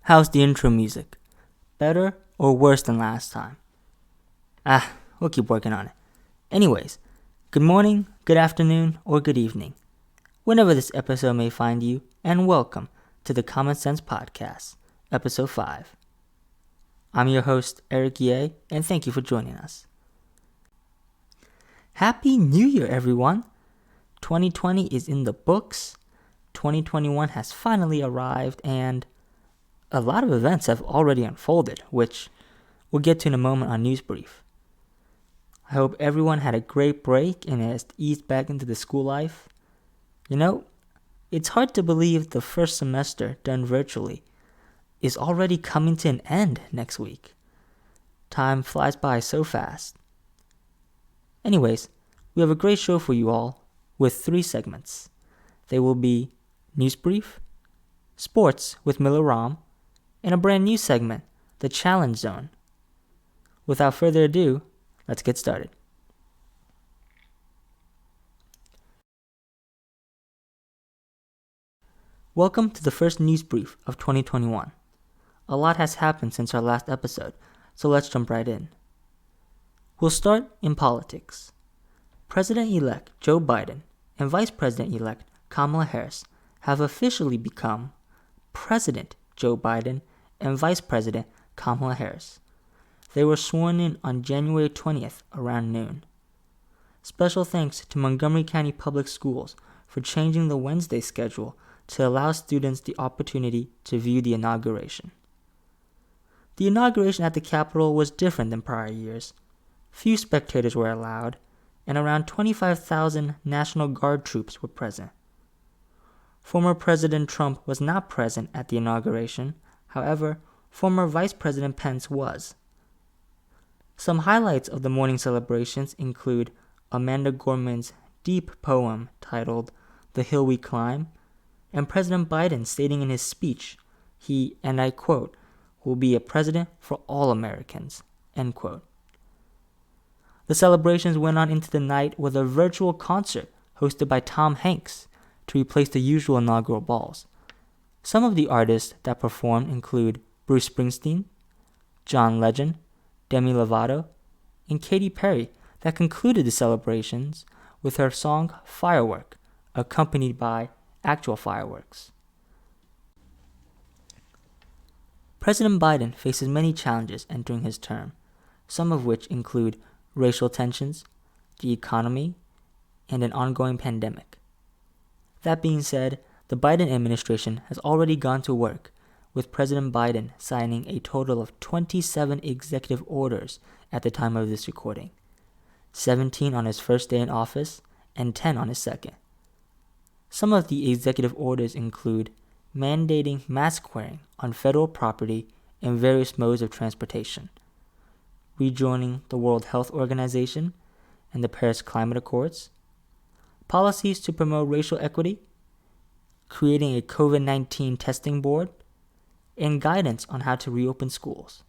How's the intro music? Better or worse than last time? We'll keep working on it. Anyways, good morning, good afternoon, or good evening, whenever this episode may find you, and welcome to the Common Sense Podcast, Episode 5. I'm your host, Eric Ye, and thank you for joining us. Happy New Year, everyone! 2020 is in the books, 2021 has finally arrived, and a lot of events have already unfolded, which we'll get to in a moment on News Brief. I hope everyone had a great break and has eased back into the school life. You know, it's hard to believe the first semester done virtually is already coming to an end next week. Time flies by so fast. Anyways, we have a great show for you all with 3 segments. They will be News Brief, Sports with Miller Ram, and a brand new segment, The Challenge Zone. Without further ado, let's get started. Welcome to the first News Brief of 2021. A lot has happened since our last episode, so let's jump right in. We'll start in politics. President-elect Joe Biden and Vice President-elect Kamala Harris have officially become President Joe Biden and Vice President Kamala Harris. They were sworn in on January 20th around noon. Special thanks to Montgomery County Public Schools for changing the Wednesday schedule to allow students the opportunity to view the inauguration. The inauguration at the Capitol was different than prior years. Few spectators were allowed, and around 25,000 National Guard troops were present. Former President Trump was not present at the inauguration. However, former Vice President Pence was. Some highlights of the morning celebrations include Amanda Gorman's deep poem titled The Hill We Climb, and President Biden stating in his speech, he, and I quote, will be a president for all Americans, end quote. The celebrations went on into the night with a virtual concert hosted by Tom Hanks to replace the usual inaugural balls. Some of the artists that performed include Bruce Springsteen, John Legend, Demi Lovato, and Katy Perry that concluded the celebrations with her song Firework, accompanied by actual fireworks. President Biden faces many challenges entering his term, some of which include racial tensions, the economy, and an ongoing pandemic. That being said, the Biden administration has already gone to work, with President Biden signing a total of 27 executive orders at the time of this recording, 17 on his first day in office and 10 on his second. Some of the executive orders include mandating mask wearing on federal property and various modes of transportation, rejoining the World Health Organization and the Paris Climate Accords, policies to promote racial equity, creating a COVID-19 testing board, and guidance on how to reopen schools.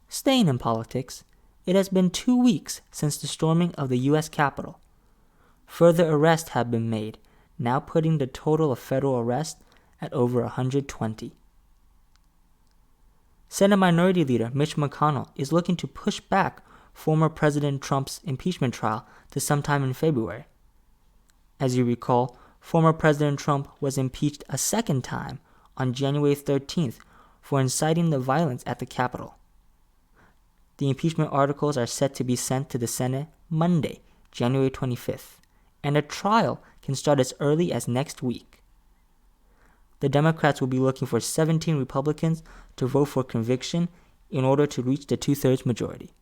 Staying in politics, it has been 2 weeks since the storming of the U.S. Capitol. Further arrests have been made, now putting the total of federal arrests at over 120. Senate Minority Leader Mitch McConnell is looking to push back former President Trump's impeachment trial to sometime in February. As you recall, former President Trump was impeached a second time on January 13th for inciting the violence at the Capitol. The impeachment articles are set to be sent to the Senate Monday, January 25th, and a trial can start as early as next week. The Democrats will be looking for 17 Republicans to vote for conviction in order to reach the 2/3 majority.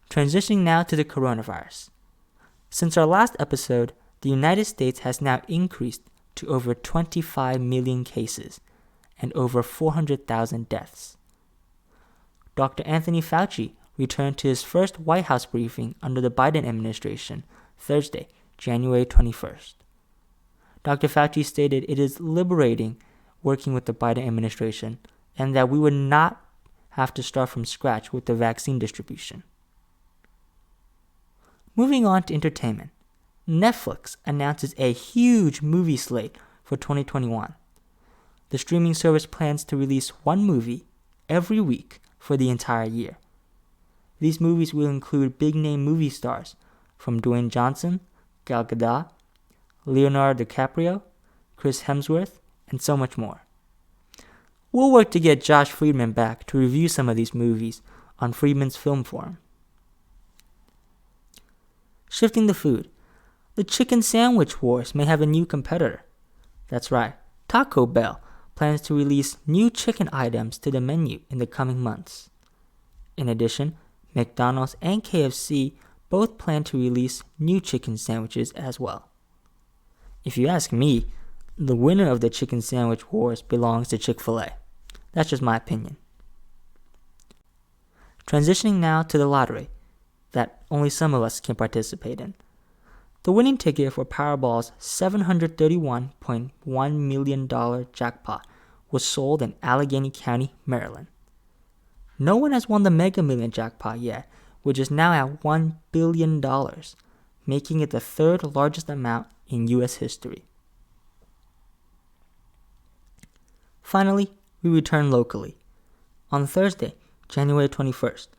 Transitioning now to the coronavirus. Since our last episode, the United States has now increased to over 25 million cases and over 400,000 deaths. Dr. Anthony Fauci returned to his first White House briefing under the Biden administration Thursday, January 21st. Dr. Fauci stated it is liberating working with the Biden administration and that we would not have to start from scratch with the vaccine distribution. Moving on to entertainment. Netflix announces a huge movie slate for 2021. The streaming service plans to release one movie every week for the entire year. These movies will include big-name movie stars from Dwayne Johnson, Gal Gadot, Leonardo DiCaprio, Chris Hemsworth, and so much more. We'll work to get Josh Friedman back to review some of these movies on Friedman's Film Forum. Shifting to food, the chicken sandwich wars may have a new competitor. That's right, Taco Bell plans to release new chicken items to the menu in the coming months. In addition, McDonald's and KFC both plan to release new chicken sandwiches as well. If you ask me, the winner of the chicken sandwich wars belongs to Chick-fil-A. That's just my opinion. Transitioning now to the lottery that only some of us can participate in. The winning ticket for Powerball's $731.1 million jackpot was sold in Allegheny County, Maryland. No one has won the Mega Million jackpot yet, which is now at $1 billion, making it the third largest amount in U.S. history. Finally, we return locally. On Thursday, January 21st,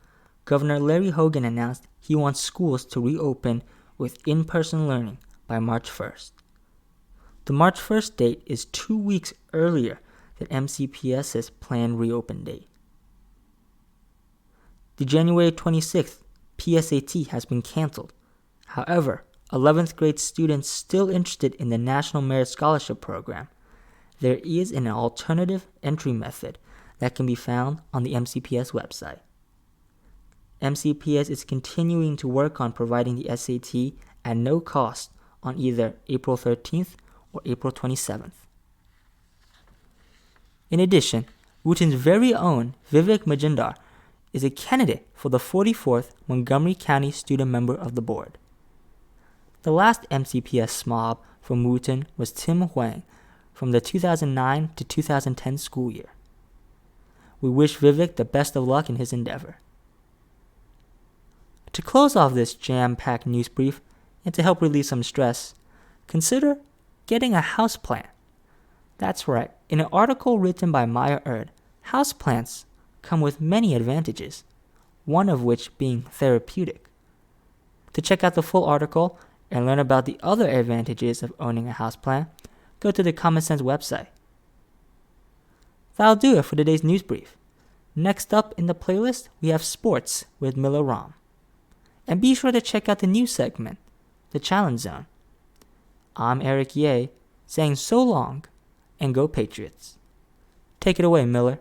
Governor Larry Hogan announced he wants schools to reopen with in-person learning by March 1st. The March 1st date is 2 weeks earlier than MCPS's planned reopen date. The January 26th PSAT has been canceled. However, 11th grade students still interested in the National Merit Scholarship Program, there is an alternative entry method that can be found on the MCPS website. MCPS is continuing to work on providing the SAT at no cost on either April 13th or April 27th. In addition, Wooten's very own Vivek Majumdar is a candidate for the 44th Montgomery County Student Member of the Board. The last MCPS smob from Wooten was Tim Huang from the 2009 to 2010 school year. We wish Vivek the best of luck in his endeavor. To close off this jam-packed news brief and to help relieve some stress, consider getting a houseplant. That's right, in an article written by Maya Erd, houseplants come with many advantages, one of which being therapeutic. To check out the full article and learn about the other advantages of owning a houseplant, go to the Common Sense website. That'll do it for today's news brief. Next up in the playlist, we have Sports with Miller Rom. And be sure to check out the new segment, The Challenge Zone. I'm Eric Ye, saying so long, and go Patriots. Take it away, Miller.